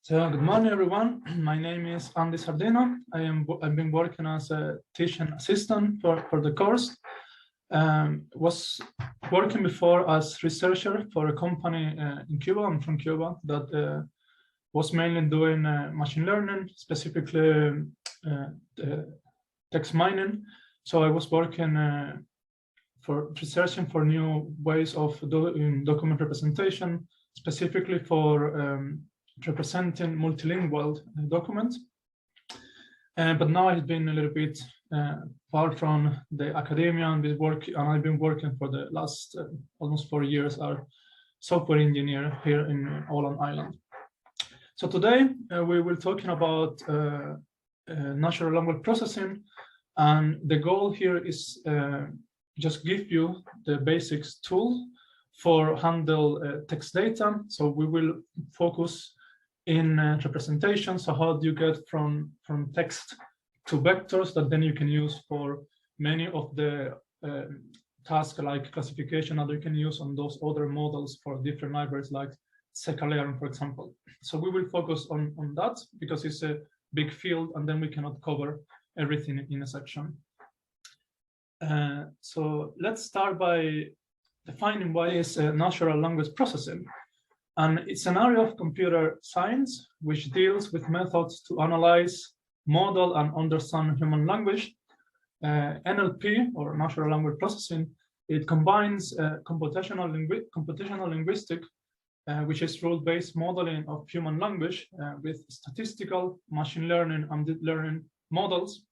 So good morning, everyone. My name is Andi Sardina. I've been working as a teaching assistant for the course. Was working before as researcher for a company in Cuba. I'm from Cuba that was mainly doing machine learning, specifically text mining. So I was working for researching for new ways of doing document representation, specifically for representing multilingual documents. But now I've been a little bit far from the academia and I've been working for the last almost 4 years as software engineer here in Åland Island. So today we will talking about natural language processing, and the goal here is just give you the basics tool for handle text data. So we will focus in representation. So how do you get from text to vectors that then you can use for many of the tasks like classification that you can use on those other models for different libraries like Sekalearn, for example. So we will focus on that because it's a big field and then we cannot cover everything in a section. So let's start by defining what is natural language processing. And it's an area of computer science which deals with methods to analyze, model, and understand human language. NLP, or natural language processing, it combines computational linguistic, which is rule-based modeling of human language with statistical, machine learning, and deep learning models.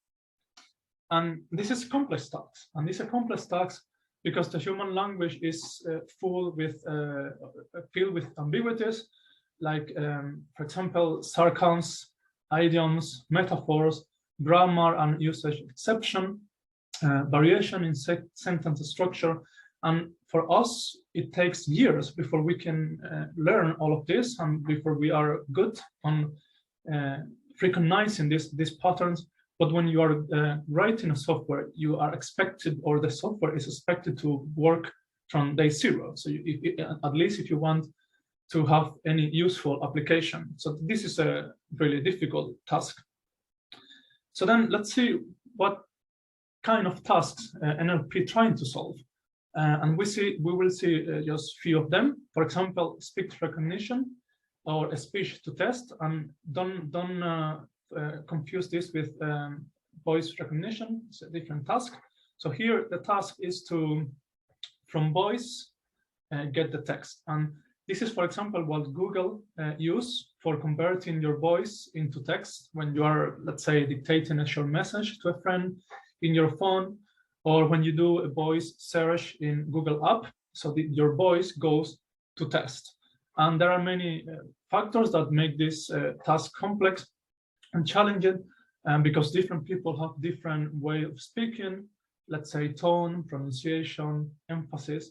And this is complex tasks. And these are complex tasks because the human language is filled with ambiguities, like, for example, sarcasms, idioms, metaphors, grammar and usage exception, variation in sentence structure. And for us, it takes years before we can learn all of this and before we are good on recognizing these patterns. But when you are writing a software, you are expected, or the software is expected to work from day zero. So at least if you want to have any useful application. So this is a really difficult task. So then let's see what kind of tasks NLP trying to solve. And we will see just a few of them. For example, speech recognition or a speech to test, and don't confuse this with voice recognition. It's a different task. So here the task is to, from voice, get the text. And this is, for example, what Google use for converting your voice into text when you are, let's say, dictating a short message to a friend in your phone, or when you do a voice search in Google app, so your voice goes to text. And there are many factors that make this task complex and challenging, because different people have different way of speaking, let's say tone, pronunciation, emphasis,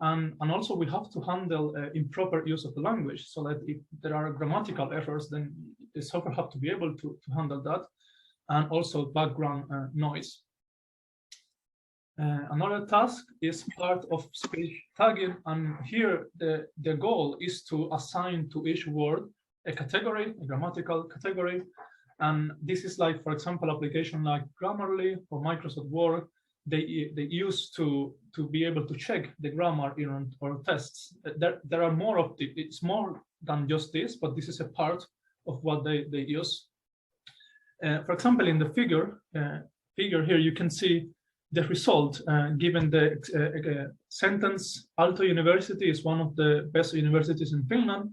and also we have to handle improper use of the language, so that if there are grammatical errors, then the software have to be able to handle that, and also background noise. Another task is part of speech tagging, and here the goal is to assign to each word a category, a grammatical category. And this is like, for example, application like Grammarly or Microsoft Word, they use to be able to check the grammar in our tests. There are more of it's more than just this, but this is a part of what they use. For example, in the figure here, you can see the result given the sentence. Aalto University is one of the best universities in Finland.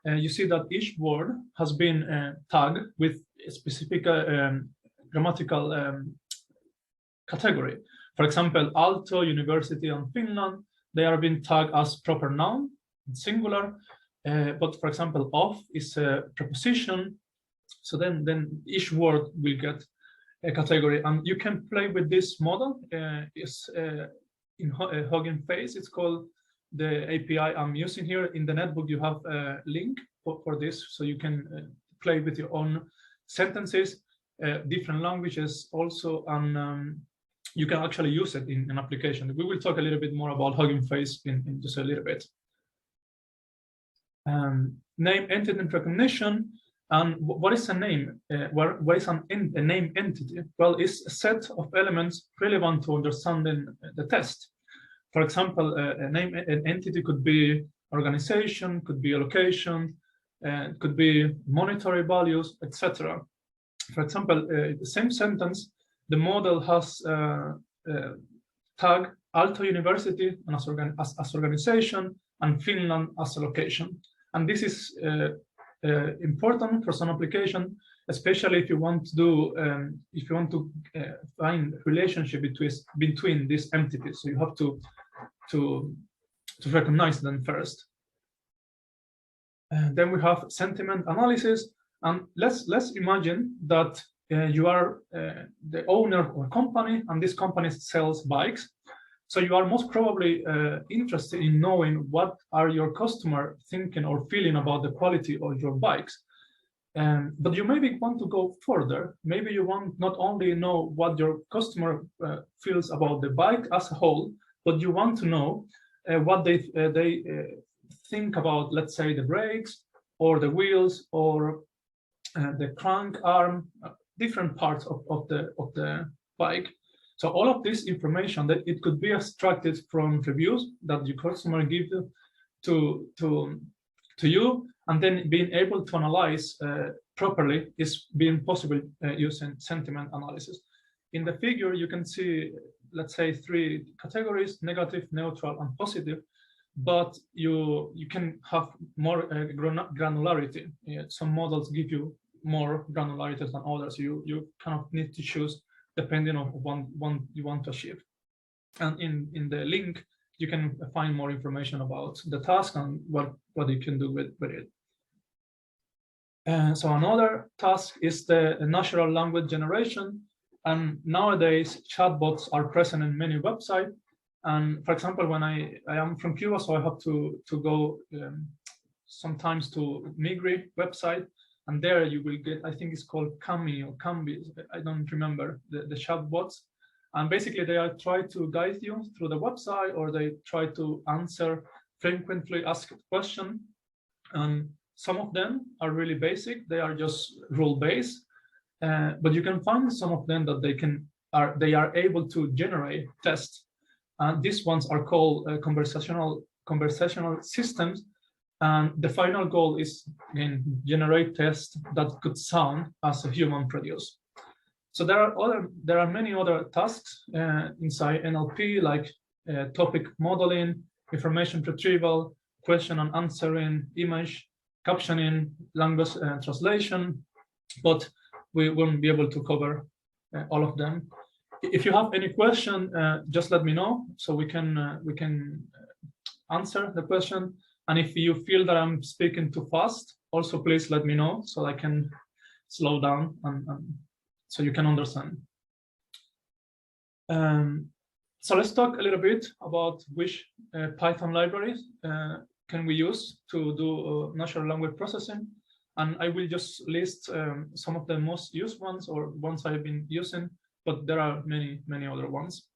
You see that each word has been tagged with a specific grammatical category. For example, Aalto University in Finland, they are being tagged as proper noun, singular. But for example, of is a preposition. So then each word will get a category, and you can play with this model. Is in Hugging Face. It's called the API I'm using here. In the netbook, you have a link for this, so you can play with your own sentences, different languages also, and you can actually use it in an application. We will talk a little bit more about Hugging Face in just a little bit. Name entity recognition. And what is a name? What is a name entity? Well, it's a set of elements relevant to understanding the test. For example, an entity could be organization, could be a location, could be monetary values, etc. For example, the same sentence, the model has tag Aalto University as organization and Finland as a location. And this is important for some application, especially if you want to do find relationship between these entities. So you have to recognize them first. Then we have sentiment analysis, and let's imagine that you are the owner of a company, and this company sells bikes. So you are most probably interested in knowing what are your customer thinking or feeling about the quality of your bikes. But you maybe want to go further. Maybe you want not only know what your customer feels about the bike as a whole, but you want to know what they think about, let's say, the brakes or the wheels or the crank arm, different parts of the bike. So all of this information that it could be extracted from reviews that your customer give to you, and then being able to analyze properly is being possible using sentiment analysis. In the figure, you can see, let's say, 3 categories: negative, neutral, and positive. But you can have more granularity. Some models give you more granularity than others. You kind of need to choose depending on one you want to achieve. And in the link, you can find more information about the task and what you can do with it. So another task is the natural language generation. And nowadays, chatbots are present in many websites. And for example, when I am from Cuba, so I have to go sometimes to Migri website, and there you will get, I think it's called Cami or Cambi, I don't remember, the chatbots. And basically they are trying to guide you through the website, or they try to answer frequently asked questions. And some of them are really basic, they are just rule-based, but you can find some of them that they are able to generate tests. And these ones are called conversational systems. And the final goal is, again, generate tests that could sound as a human produce. So there are many other tasks inside NLP, like topic modeling, information retrieval, question and answering, image captioning, language translation, but we won't be able to cover all of them. If you have any question, just let me know so we can answer the question. And if you feel that I'm speaking too fast, also please let me know so I can slow down and so you can understand. So let's talk a little bit about which Python libraries can we use to do natural language processing. And I will just list some of the most used ones or ones I've been using, but there are many other ones.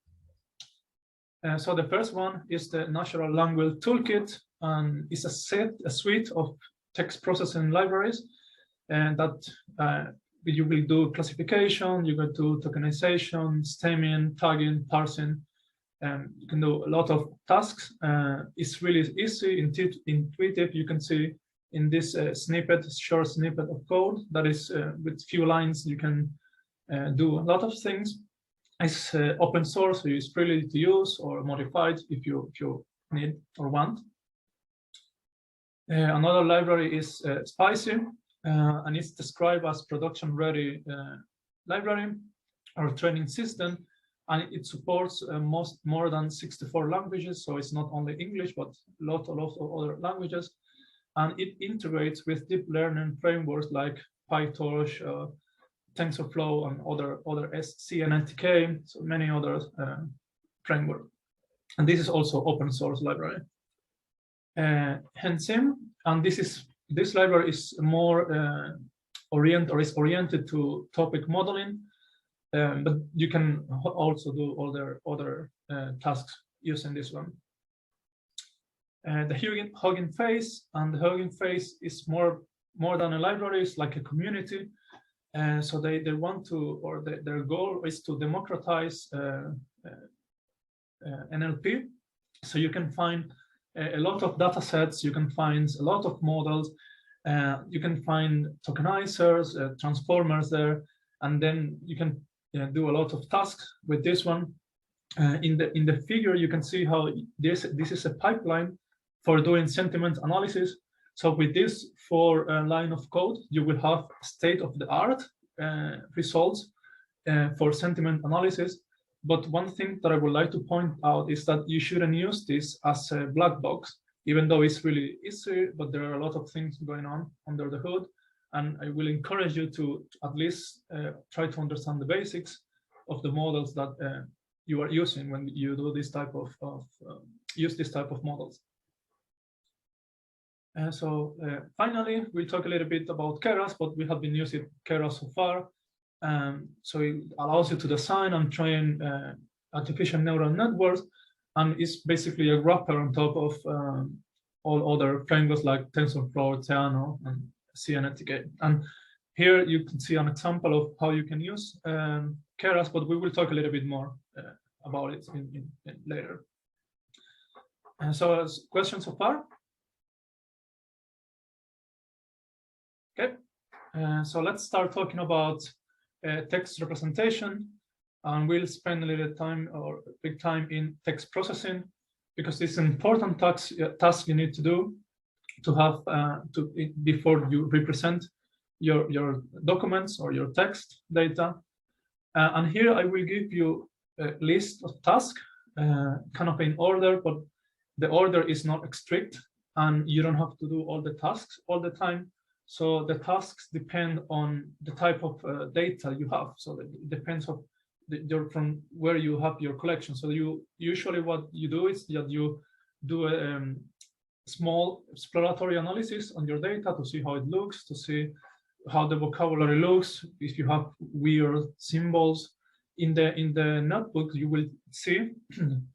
So the first one is the Natural Language Toolkit, and it's a suite of text processing libraries, and that you will do classification, you will do tokenization, stemming, tagging, parsing, and you can do a lot of tasks. It's really easy, intuitive. You can see in this short snippet of code that is with few lines, you can do a lot of things. It's open source, so it's freely to use or modified if you need or want. Another library is Spicy, and it's described as production-ready library or training system, and it supports more than 64 languages. So it's not only English, but a lot of other languages, and it integrates with deep learning frameworks like PyTorch, TensorFlow, and other NLTK, so many other frameworks. And this is also open source library. Hensim, and this library is more oriented to topic modeling, but you can also do other tasks using this one. The Hugging Face, and the Hugging Face is more more than a library, it's like a community. So they want to, or their goal is to democratize NLP. So you can find a lot of data sets, you can find a lot of models, you can find tokenizers, transformers there, and then you can do a lot of tasks with this one. In the figure, you can see how this is a pipeline for doing sentiment analysis. So with this 4 line of code, you will have state-of-the-art results for sentiment analysis. But one thing that I would like to point out is that you shouldn't use this as a black box, even though it's really easy, but there are a lot of things going on under the hood. And I will encourage you to at least try to understand the basics of the models that you are using when you do this type of use this type of models. So finally, we'll talk a little bit about Keras, but we have been using Keras so far. So it allows you to design and train artificial neural networks, and it's basically a wrapper on top of all other frameworks like TensorFlow, Theano, and NLTK. And here you can see an example of how you can use Keras, but we will talk a little bit more about it in later. So questions so far? Okay, so let's start talking about text representation, and we'll spend a little time or big time in text processing, because it's an important task you need to do to have before you represent your documents or your text data. And here I will give you a list of tasks, kind of in order, but the order is not strict, and you don't have to do all the tasks all the time. So the tasks depend on the type of data you have. So it depends on from where you have your collection. So you usually what you do is that you do a small exploratory analysis on your data to see how it looks, to see how the vocabulary looks. If you have weird symbols in the notebook, you will see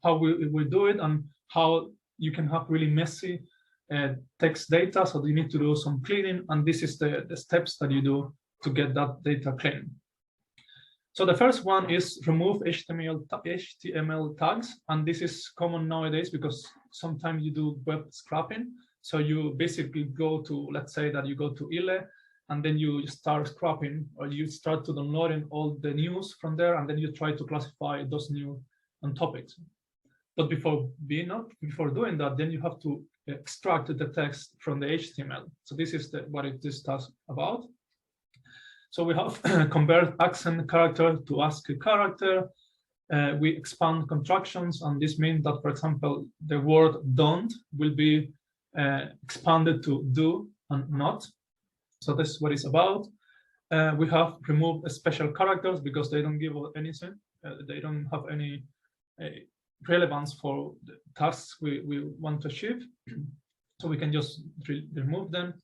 how we will do it and how you can have really messy text data. So you need to do some cleaning, and this is the steps that you do to get that data clean. So the first one is remove HTML tags, and this is common nowadays because sometimes you do web scraping. So you basically go to, let's say that you go to ILE, and then you start scraping, or you start to downloading all the news from there, and then you try to classify those new topics. But before doing that, then you have to extract the text from the HTML. So this is what this task about. So we have convert accent character to ASCII character. We expand contractions, and this means that, for example, the word don't will be expanded to do and not. So this is what it's about. We have removed special characters because they don't give anything. They don't have any relevance for the tasks we want to achieve. So we can just remove them.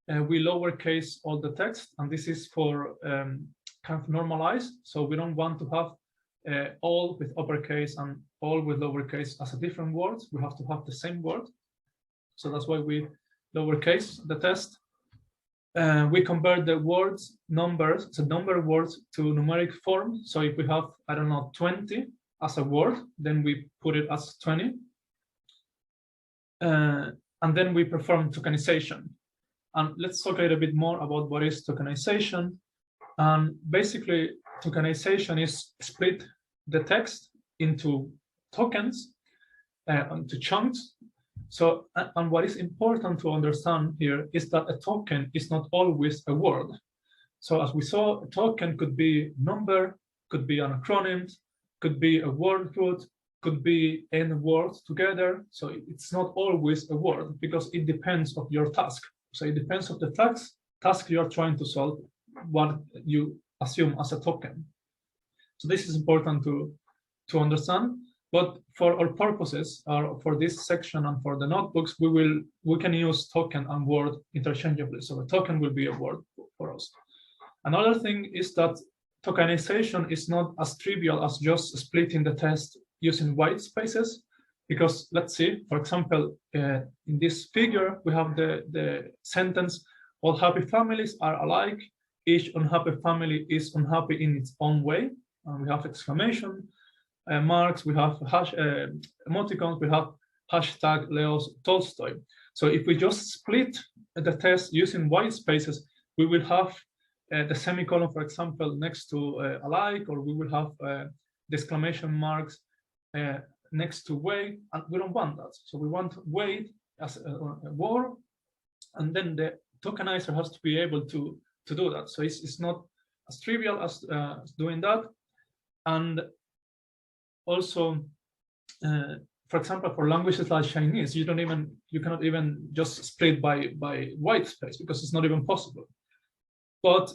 We lowercase all the text, and this is for kind of normalized. So we don't want to have all with uppercase and all with lowercase as a different word. We have to have the same word. So that's why we lowercase the text. We convert the words, numbers, so number words to numeric form. So if we have, I don't know, 20 as a word, then we put it as 20. And then we perform tokenization. And let's talk a little bit more about what is tokenization. And basically, tokenization is split the text into tokens, into chunks. So, and what is important to understand here is that a token is not always a word. So as we saw, a token could be number, could be an acronym, could be a word root, could be n words together. So it's not always a word because it depends on your task. So it depends on the task you are trying to solve, what you assume as a token. So this is important to understand. But for our purposes, for this section and for the notebooks, we can use token and word interchangeably. So a token will be a word for us. Another thing is that tokenization is not as trivial as just splitting the text using white spaces, because let's see, for example, in this figure, we have the sentence, All happy families are alike. Each unhappy family is unhappy in its own way. And we have exclamation marks, we have hash emoticons, we have hashtag Leos Tolstoy. So if we just split the test using white spaces, we will have the semicolon, for example, next to alike, or we will have the exclamation marks next to way, and we don't want that. So we want wait as a word, and then the tokenizer has to be able to do that. So it's not as trivial as doing that. And also, for example, for languages like Chinese, you cannot even just split by white space, because it's not even possible. But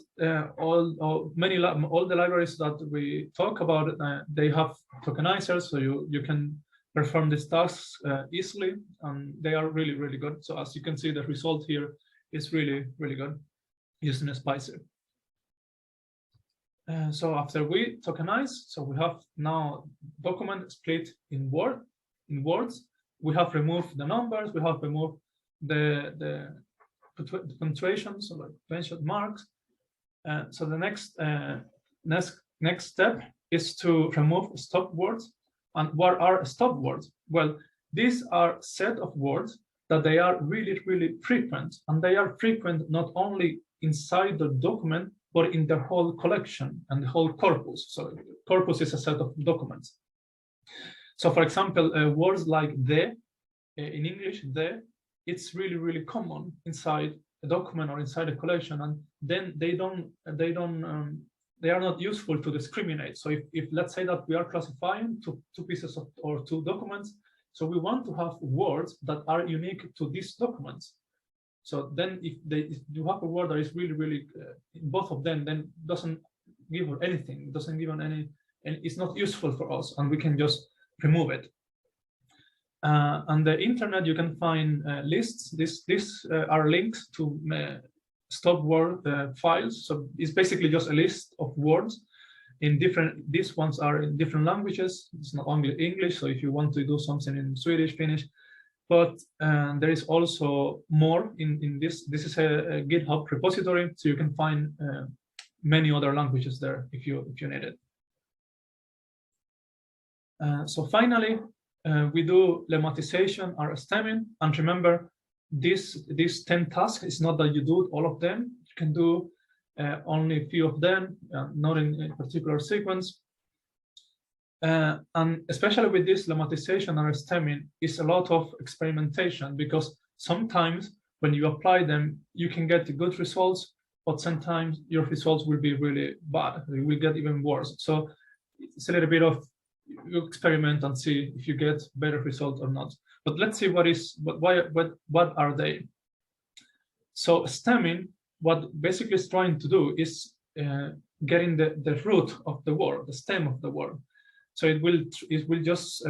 all the libraries that we talk about, they have tokenizers, so you can perform these tasks easily, and they are really, really good. So as you can see, the result here is really, really good using a Spicer. So after we tokenize, so we have now document split in words. We have removed the numbers. We have removed the punctuations, so like punctuation marks. So the next step is to remove stop words. And what are stop words? Well, these are set of words that they are really, really frequent, and they are frequent not only inside the document, but in the whole collection and the whole corpus. So corpus is a set of documents. So for example, words like the, in English, the, it's really, really common inside a document or inside a collection, and then they are not useful to discriminate. So if let's say that we are classifying two pieces of, or two documents, so we want to have words that are unique to these documents. So then if you have a word that is really, really in both of them, then doesn't give anything, doesn't give any, and it's not useful for us, and we can just remove it. On the internet, you can find lists. These are links to stop word files. So it's basically just a list of words in different. These ones are in different languages. It's not only English. So if you want to do something in Swedish, Finnish, but there is also more in this. This is a GitHub repository, so you can find many other languages there if you need it. So finally, we do lemmatization or stemming, and remember, these 10 tasks is not that you do all of them. You can do only a few of them, not in a particular sequence. And especially with this lemmatization or stemming, is a lot of experimentation, because sometimes when you apply them, you can get good results, but sometimes your results will be really bad. They will get even worse. So it's a little bit of, you experiment and see if you get better results or not. But let's see what are they. So stemming, what basically is trying to do is getting the root of the word, the stem of the word. So it will just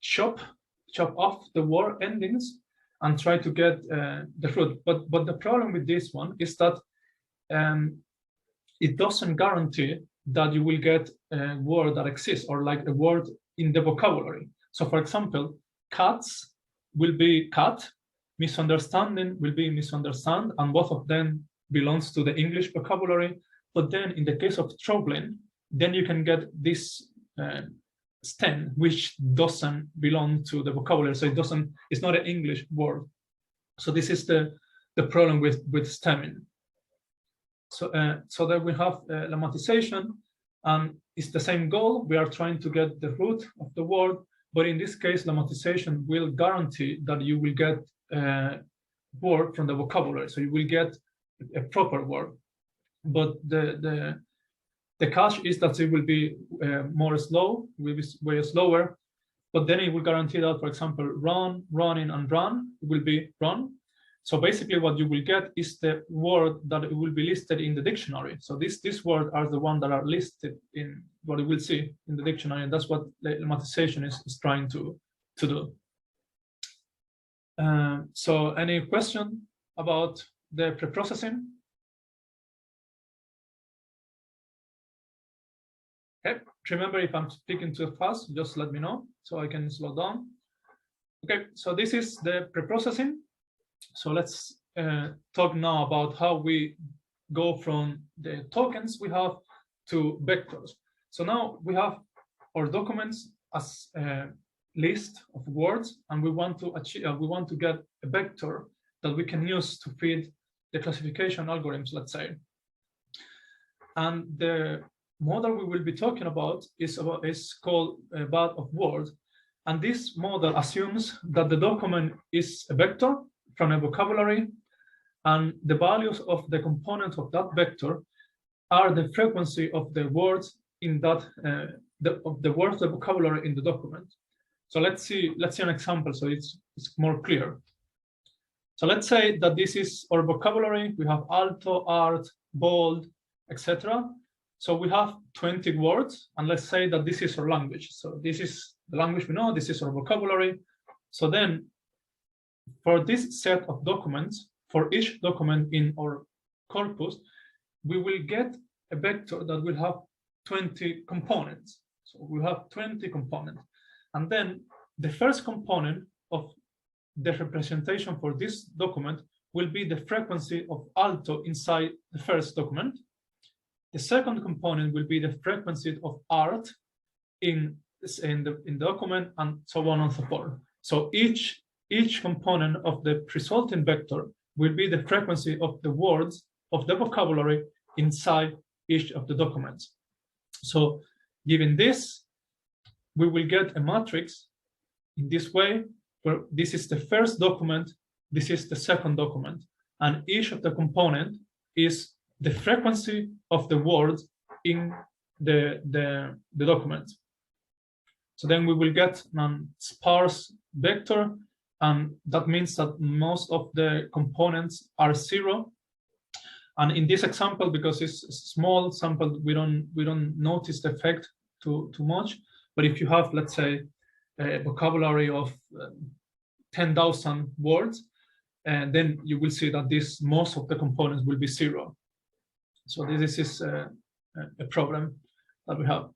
chop off the word endings and try to get the root. But the problem with this one is that it doesn't guarantee that you will get a word that exists, or like a word in the vocabulary. So for example, cats will be cat, misunderstanding will be misunderstand, and both of them belongs to the English vocabulary. But then in the case of troubling, then you can get this stem, which doesn't belong to the vocabulary. So it's not an English word. So this is the problem with stemming. So that we have lemmatization, and it's the same goal. We are trying to get the root of the word, but in this case, lemmatization will guarantee that you will get a word from the vocabulary. So you will get a proper word. But the catch is that it will be more slow, will be way slower. But then it will guarantee that, for example, run, running, and run will be run. So basically what you will get is the word that will be listed in the dictionary. So these words are the ones that are listed in what you will see in the dictionary, and that's what lemmatization is trying to do. So any question about the preprocessing? Okay, remember, if I'm speaking too fast, just let me know so I can slow down. Okay, so this is the preprocessing. So let's talk now about how we go from the tokens we have to vectors. So now we have our documents as a list of words, and we want to achieve, we want to get a vector that we can use to feed the classification algorithms, let's say. And the model we will be talking about is called a bag of words. And this model assumes that the document is a vector from a vocabulary, and the values of the components of that vector are the frequency of the words in that the words, the vocabulary in the document. So let's see an example so it's more clear. So let's say that this is our vocabulary. We have alto, art, bold, etc. So we have 20 words, and let's say that this is our language. So this is the language we know, this is our vocabulary. So then for this set of documents, for each document in our corpus, we will get a vector that will have 20 components. So we have 20 components. And then the first component of the representation for this document will be the frequency of alto inside the first document. The second component will be the frequency of art in the document, and so on and so forth. So each component of the resulting vector will be the frequency of the words of the vocabulary inside each of the documents. So given this, we will get a matrix in this way, where this is the first document, this is the second document, and each of the component is the frequency of the words in the document. So then we will get a sparse vector, and that means that most of the components are 0. And in this example, because it's a small sample, we don't notice the effect too much. But if you have, let's say, a vocabulary of 10,000 words, and then you will see that most of the components will be 0. So this is a problem that we have.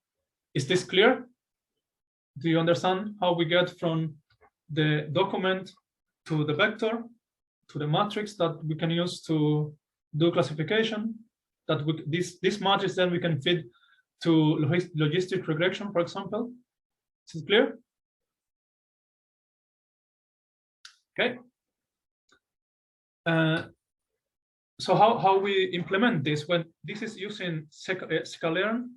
Is this clear? Do you understand how we get from the document to the vector to the matrix that we can use to do classification? That this matrix then we can feed to logistic regression, for example. Is it clear? Okay. So how we implement this? When this is using scikit-learn,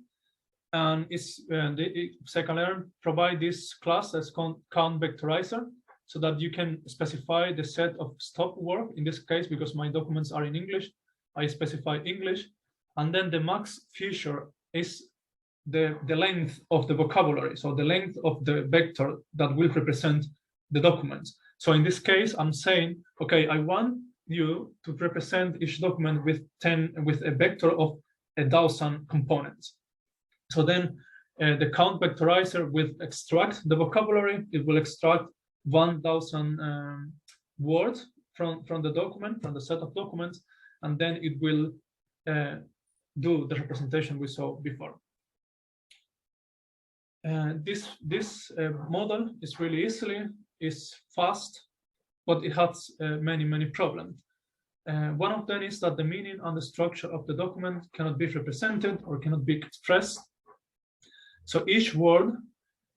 and scikit-learn provide this class that's called count vectorizer, so that you can specify the set of stop work. In this case, because my documents are in English, I specify English, and then the max feature is the length of the vocabulary, so the length of the vector that will represent the documents. So in this case, I'm saying, okay, I want you to represent each document with a vector of 1,000 components. So then the count vectorizer will extract the vocabulary. It will extract 1,000 words from the document, from the set of documents, and then it will do the representation we saw before. This model is really is fast, but it has many problems. One of them is that the meaning and the structure of the document cannot be represented or cannot be expressed. So each word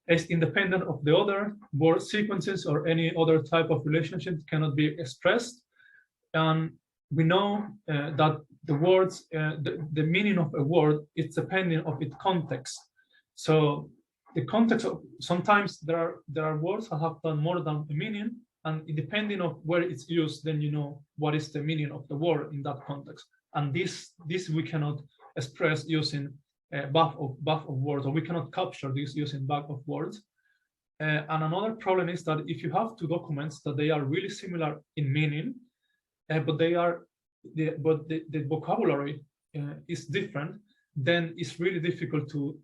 is independent of the other word sequences, or any other type of relationship cannot be expressed. And we know that the words, the meaning of a word is dependent of its context. So the context of, sometimes there are words that have done more than a meaning, and depending on where it's used, then you know what is the meaning of the word in that context. And this we cannot express using bag of words, or we cannot capture this using bag of words. And another problem is that if you have two documents that they are really similar in meaning, but the vocabulary is different, then it's really difficult to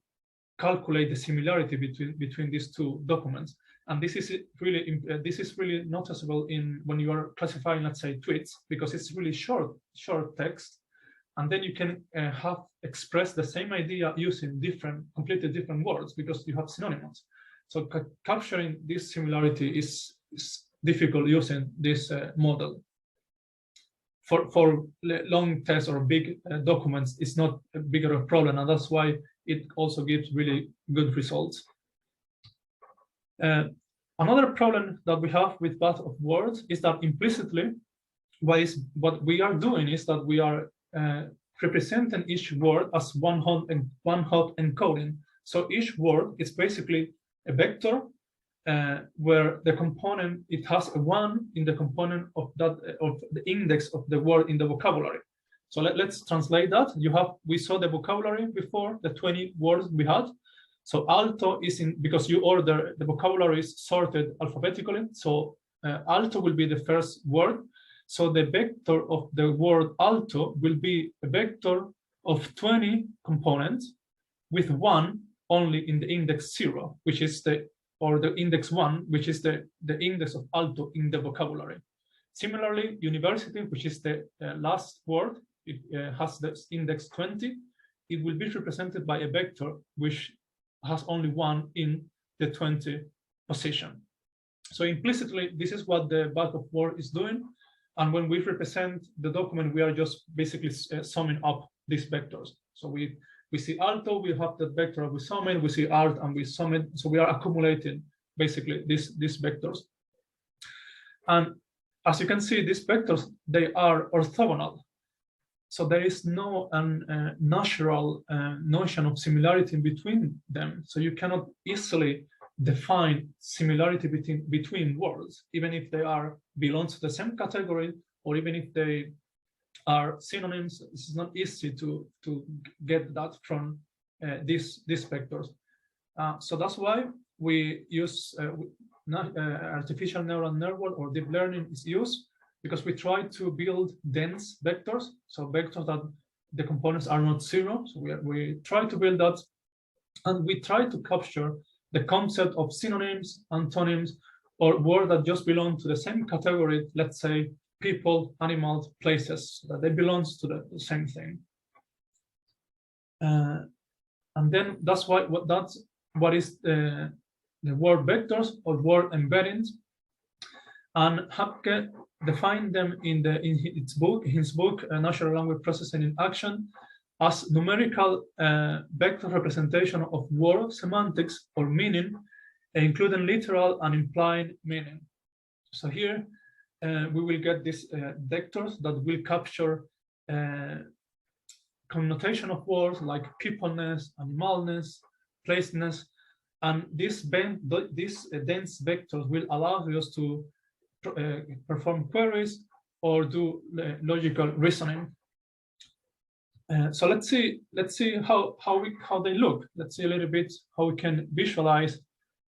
calculate the similarity between these two documents. And this is really noticeable when you are classifying, let's say, tweets, because it's really short text, and then you can express the same idea using completely different words because you have synonyms. So capturing this similarity is difficult using this model. for long tests or big documents, it's not a bigger a problem, and that's why it also gives really good results. Another problem that we have with path of words is that implicitly, what we are doing is that we are representing each word as one-hot encoding. So each word is basically a vector where the component, it has a 1 in the component of the index of the word in the vocabulary. So let's translate that. We saw the vocabulary before, the 20 words we had. So alto is because you order, the vocabulary is sorted alphabetically. So alto will be the first word. So the vector of the word alto will be a vector of 20 components with 1 only in the index 0, which is the index 1, which is the index of alto in the vocabulary. Similarly, university, which is the last word, it has the index 20. It will be represented by a vector which has only 1 in the 20 position. So implicitly, this is what the path of word is doing. And when we represent the document, we are just basically summing up these vectors. So we see alto, we have the vector, we sum it, we see art, and we sum it. So we are accumulating basically these vectors. And as you can see, these vectors, they are orthogonal. So there is no natural notion of similarity between them. So you cannot easily define similarity between words, even if they belong to the same category, or even if they are synonyms. It's not easy to get that from these vectors. So that's why we use artificial neural network, or deep learning is used, because we try to build dense vectors, so vectors that the components are not 0. So we try to build that, and we try to capture the concept of synonyms, antonyms, or words that just belong to the same category, let's say people, animals, places, that they belong to the same thing. And then that's what is the word vectors or word embeddings. And Hapke defined them in his book, Natural Language Processing in Action, as numerical vector representation of word semantics or meaning, including literal and implied meaning. So here we will get these vectors that will capture connotation of words like peopleness, animalness, placeness, and these dense vectors will allow us to perform queries or do logical reasoning. So let's see how they look. Let's see a little bit how we can visualize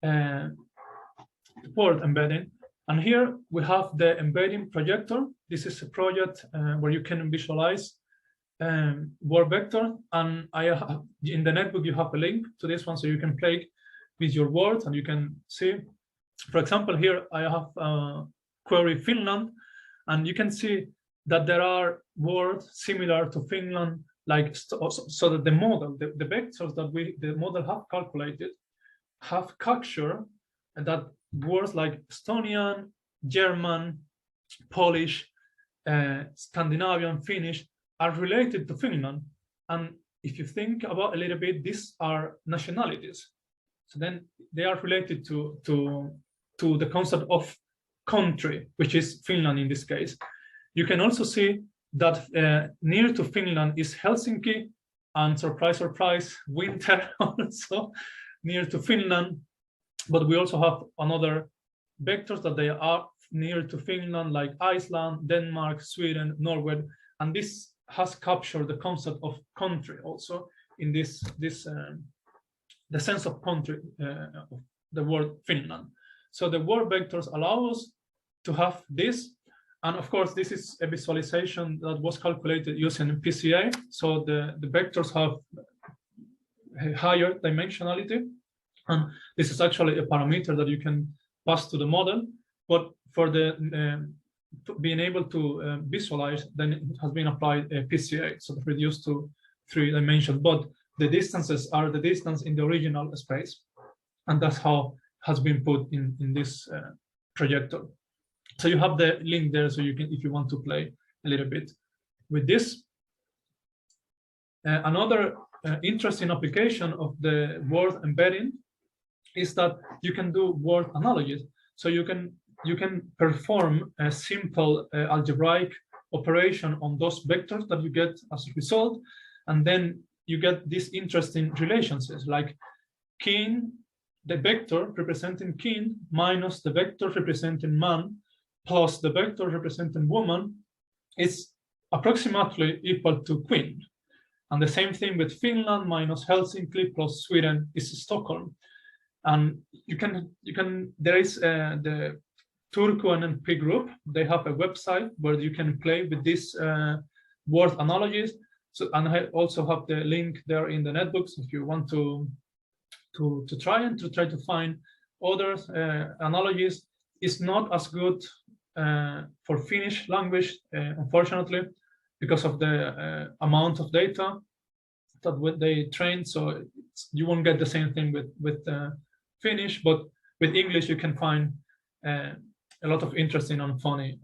word embedding. And here we have the embedding projector. This is a project where you can visualize word vector. And in the netbook you have a link to this one, so you can play with your words and you can see. For example, here I have query Finland, and you can see that there are words similar to Finland, like so that the model, the vectors that the model have calculated, have captured that words like Estonian, German, Polish, Scandinavian, Finnish are related to Finland. And if you think about a little bit, these are nationalities. So then they are related to the concept of country, which is Finland in this case. You can also see that near to Finland is Helsinki, and surprise, surprise, winter also near to Finland. But we also have another vectors that they are near to Finland, like Iceland, Denmark, Sweden, Norway, and this has captured the concept of country also in this the sense of country of the word Finland. So the word vectors allow us to have this, and of course this is a visualization that was calculated using PCA. So the vectors have a higher dimensionality, and this is actually a parameter that you can pass to the model. But for the being able to visualize, then it has been applied a PCA, so reduced to 3 dimensions. But the distances are the distance in the original space, and that's how has been put in this projector. So you have the link there, so you can, if you want to play a little bit with this. Another interesting application of the word embedding is that you can do word analogies. So you can perform a simple algebraic operation on those vectors that you get as a result, and then you get these interesting relationships like king, the vector representing king, minus the vector representing man, plus the vector representing woman, is approximately equal to queen. And the same thing with Finland minus Helsinki plus Sweden is Stockholm. And there is the Turku NLP group. They have a website where you can play with these word analogies. So, and I also have the link there in the netbooks if you want to try to find other analogies. It's not as good for Finnish language, unfortunately, because of the amount of data that they train. So you won't get the same thing with Finnish, but with English you can find a lot of interesting and funny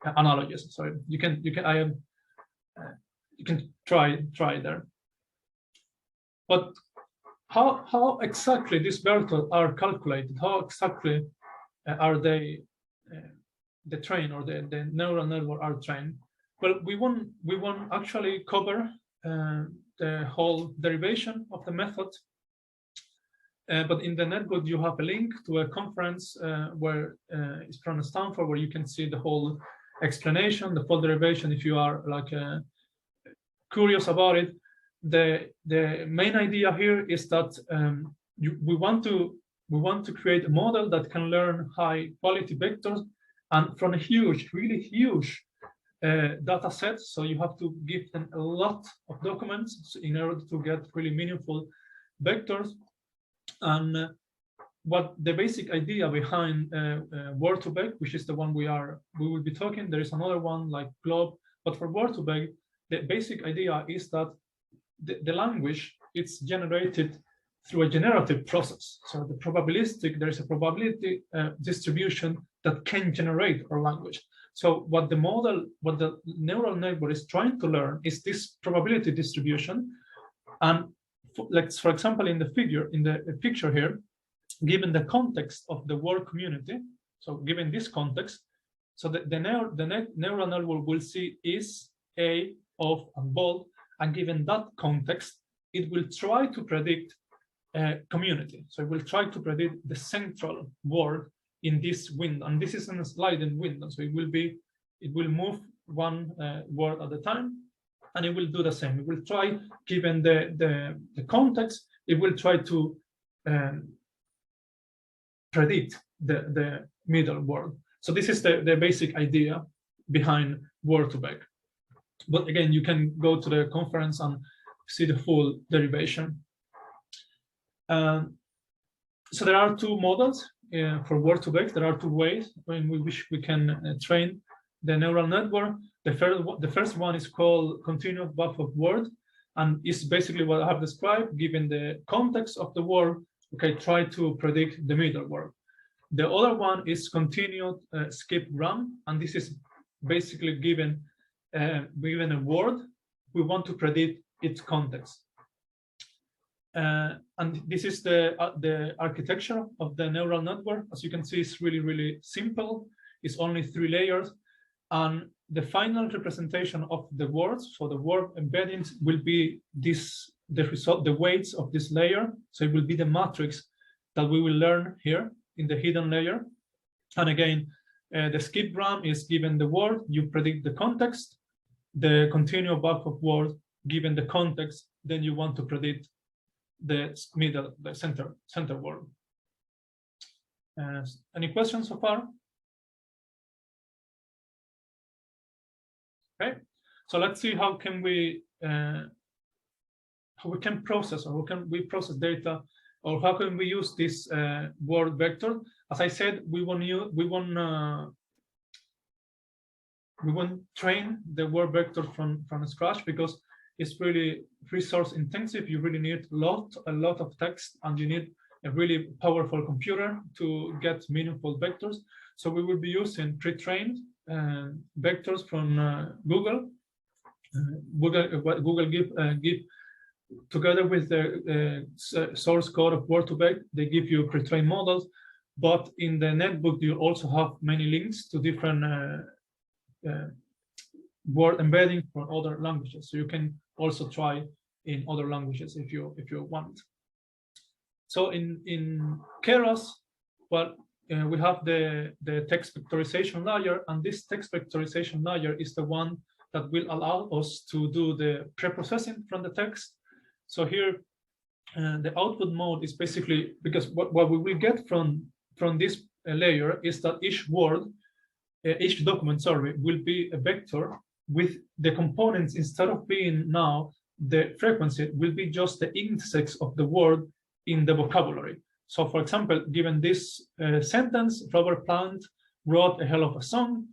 analogies. So you can try there. But how exactly these vectors are calculated? How exactly are they the train or the neural network are trained? Well, we won't actually cover the whole derivation of the method, but in the netbook you have a link to a conference where it's from Stanford, where you can see the whole explanation, the full derivation. If you are like curious about it, the main idea here is that we want to create a model that can learn high quality vectors, and from a really huge data set. So you have to give them a lot of documents in order to get really meaningful vectors. And what the basic idea behind Word2Vec, which is the one we will be talking, there is another one like Globe, but for Word2Vec, the basic idea is that the language is generated through a generative process. So there is a probability distribution that can generate our language. So what the neural network is trying to learn is this probability distribution. And for example, in the picture here, given the context of the word community, so given this context, so the neural network will see is, a, of, and bold, and given that context, it will try to predict community. So it will try to predict the central word in this window, and this is in a sliding window. So it will move one word at a time, and it will do the same. It will try, given the context, it will try to predict the middle word. So this is the basic idea behind Word2Vec. But again, you can go to the conference and see the full derivation. So there are two models for Word2Vec. There are two ways in which we can train the neural network. The first one is called continuous buffer of word, and it's basically what I have described. Given the context of the word, okay, try to predict the middle word. The other one is continued skip gram, and this is basically given a word, we want to predict its context. And this is the architecture of the neural network. As you can see, it's really simple. It's only 3 layers, and the final representation of the words, so the word embeddings, will be the weights of this layer. So it will be the matrix that we will learn here in the hidden layer. And again, the skip gram is given the word, you predict the context. The continuous buffer of word, given the context, then you want to predict the middle, the center word. Any questions so far? Okay, so let's see how we can process, or how can we process data, or how can we use this word vector. As I said, we won't train the word vector from scratch because it's really resource intensive. You really need a lot of text, and you need a really powerful computer to get meaningful vectors. So we will be using pre-trained vectors from Google. Google give together with the source code of Word2Vec, they give you pre-trained models, but in the netbook you also have many links to different word embedding from other languages. So you can also try in other languages if you want. So in Keras, well, we have the text vectorization layer, and this text vectorization layer is the one that will allow us to do the pre-processing from the text. So here, the output mode is basically, because what we will get from this layer is that each word, each document, sorry, will be a vector with the components, instead of being now the frequency, will be just the indices of the word in the vocabulary. So for example, given this sentence, Robert Plant wrote a hell of a song,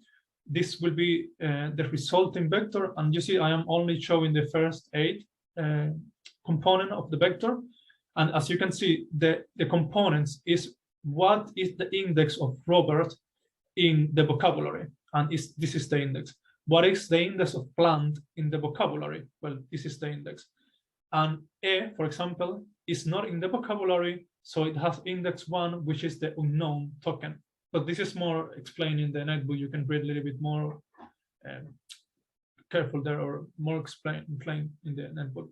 this will be the resulting vector, and you see I am only showing the first 8 component of the vector, and as you can see, the components is what is the index of Robert in the vocabulary, and this is the index. What is the index of plant in the vocabulary? Well, this is the index. And E, for example, is not in the vocabulary, so it has index 1, which is the unknown token. But this is more explained in the netbook. You can read a little bit more careful there, or more explained in the netbook.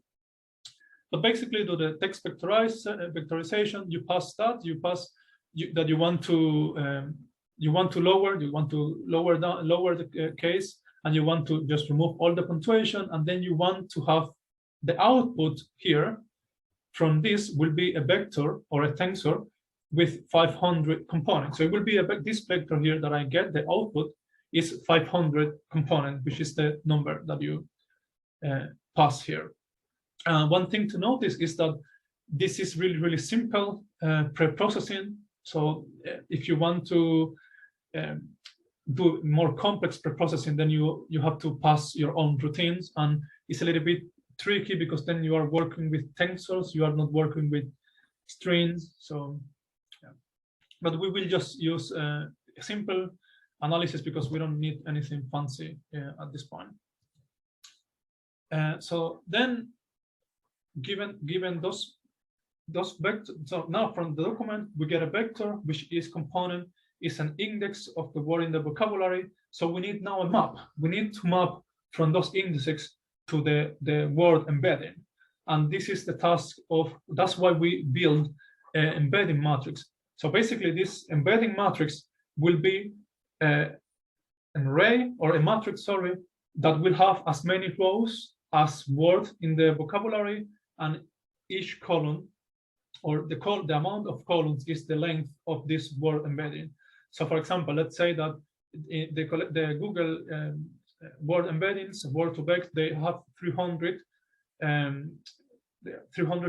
But basically, to the text vectorization, you pass that. You pass that you want to lower the case, and you want to just remove all the punctuation, and then you want to have the output here from this will be a vector or a tensor with 500 components. So it will be this vector here that I get, the output is 500 components, which is the number that you pass here. One thing to notice is that this is really, really simple pre-processing. So if you want to do more complex pre-processing, then you have to pass your own routines, and it's a little bit tricky because then you are working with tensors, you are not working with strings. So yeah. But we will just use a simple analysis because we don't need anything fancy at this point. So then given those vectors, so now from the document we get a vector, which is component is an index of the word in the vocabulary. So we need now a map. We need to map from those indexes to the word embedding. And this is the task of, that's why we build an embedding matrix. So basically this embedding matrix will be an array or a matrix, sorry, that will have as many rows as words in the vocabulary, and each column, or the amount of columns, is the length of this word embedding. So for example, let's say that the Google word embeddings, Word2Vec, they have 300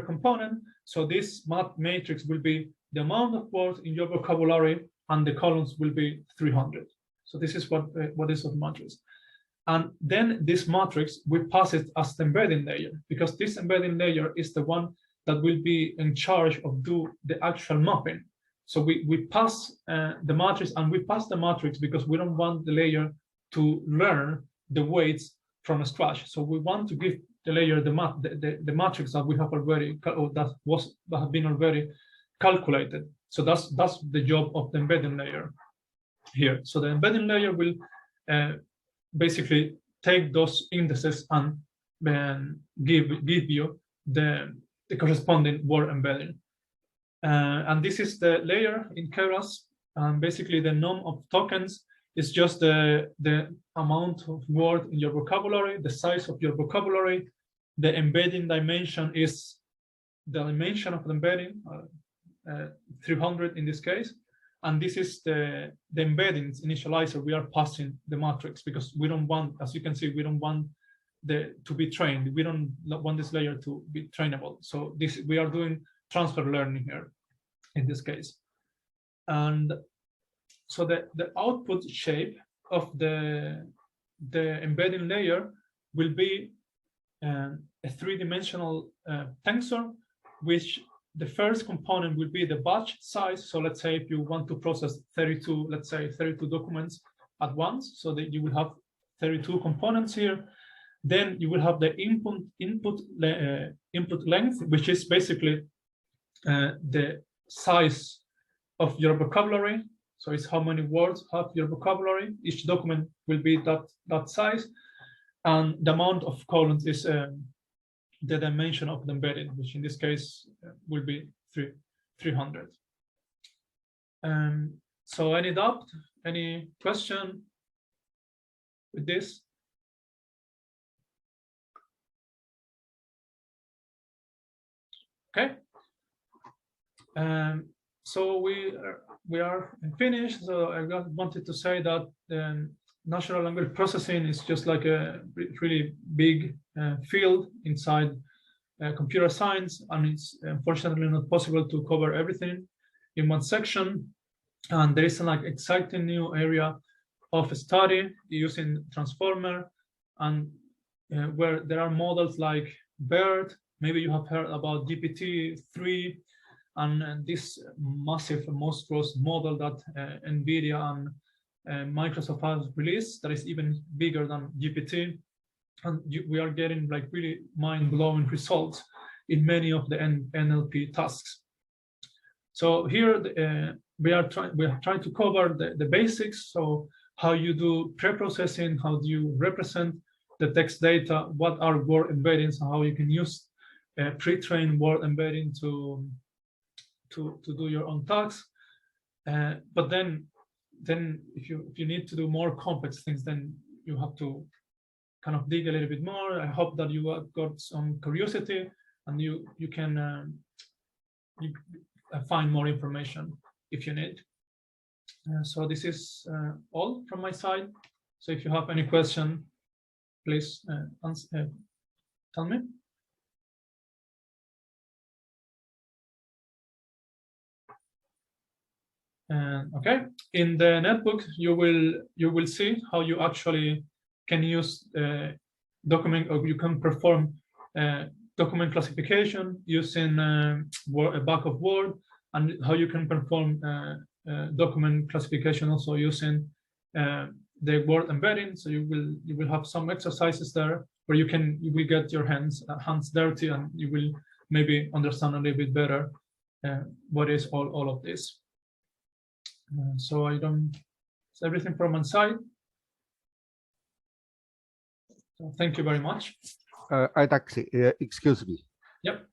components. So this matrix will be the amount of words in your vocabulary, and the columns will be 300. So this is what is the matrix. And then this matrix, we pass it as the embedding layer, because this embedding layer is the one that will be in charge of do the actual mapping. So we pass the matrix, and we pass the matrix because we don't want the layer to learn the weights from scratch. So we want to give the layer the matrix that we have already, or that have been already calculated. So that's the job of the embedding layer here. So the embedding layer will basically take those indices and give you the corresponding word embedding. And this is the layer in Keras. And basically the num of tokens is just the amount of word in your vocabulary, the size of your vocabulary. The embedding dimension is the dimension of the embedding, 300 in this case. And this is the embeddings initializer. We are passing the matrix because we don't want, as you can see, we don't want to be trained. We don't want this layer to be trainable. So we are doing transfer learning here in this case. And so the output shape of the embedding layer will be a 3-dimensional tensor, which the first component will be the batch size. So let's say if you want to process 32 documents at once, so that you will have 32 components here. Then you will have the input length, which is basically the size of your vocabulary. So it's how many words have your vocabulary. Each document will be that size, and the amount of columns is the dimension of the embedding, which in this case will be 300. So any doubt, any question with this? Okay. So we are finished. So I wanted to say that natural language processing is just like a really big field inside computer science, and it's unfortunately not possible to cover everything in one section. And there is an like exciting new area of study using transformer, and where there are models like BERT. Maybe you have heard about GPT-3 and this massive, monstrous model that NVIDIA and Microsoft has released that is even bigger than GPT. And we are getting like really mind-blowing results in many of the NLP tasks. So here we are trying to cover the basics. So how you do preprocessing, how do you represent the text data, what are word embeddings, and how you can use pre-trained word embedding to do your own tasks. But then if you need to do more complex things, then you have to kind of dig a little bit more. I hope that you got some curiosity and you can find more information if you need. So this is all from my side. So if you have any question, please tell me. Okay, in the netbook you will see how you actually can use document, or you can perform document classification using a back of Word, and how you can perform document classification also using the Word embedding. So you will have some exercises there where you will get your hands dirty, and you will maybe understand a little bit better what is all of this. So it's everything from my side. So thank you very much. Excuse me. Yep.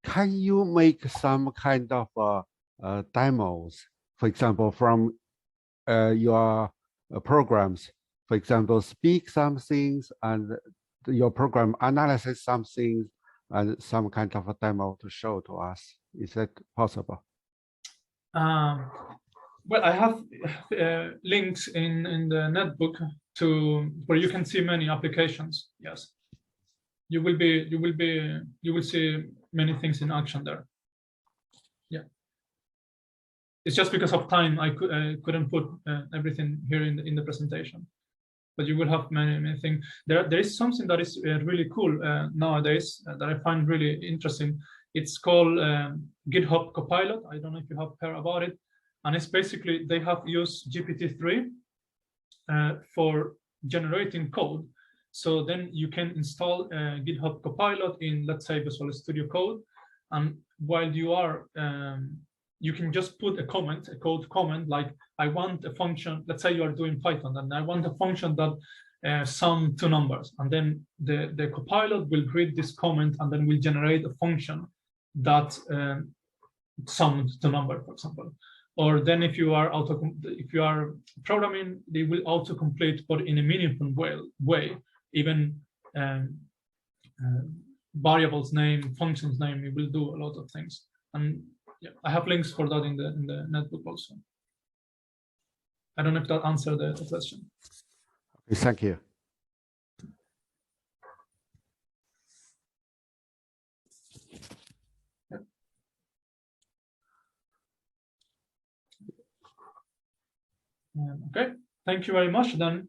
Can you make some kind of demos, for example, from your programs? For example, speak some things and your program analyzes some things and some kind of a demo to show to us. Is that possible? Well, I have links in the netbook to where you can see many applications. Yes, you will see many things in action there. Yeah, it's just because of time I couldn't put everything here in the presentation, but you will have many things. There is something that is really cool nowadays that I find really interesting. It's called GitHub Copilot. I don't know if you have heard about it. And it's basically, they have used GPT-3 for generating code. So then you can install GitHub Copilot in, let's say, Visual Studio Code. And while you are, you can just put a code comment, like I want a function, let's say you are doing Python, and I want a function that sum two numbers. And then the Copilot will read this comment and then will generate a function that sums the number, for example. Or then if you are programming, they will autocomplete, but in a meaningful way. Even variables name, functions name, it will do a lot of things. And yeah, I have links for that in the netbook also. I don't know if that answered the question. Thank you. Okay, thank you very much. Then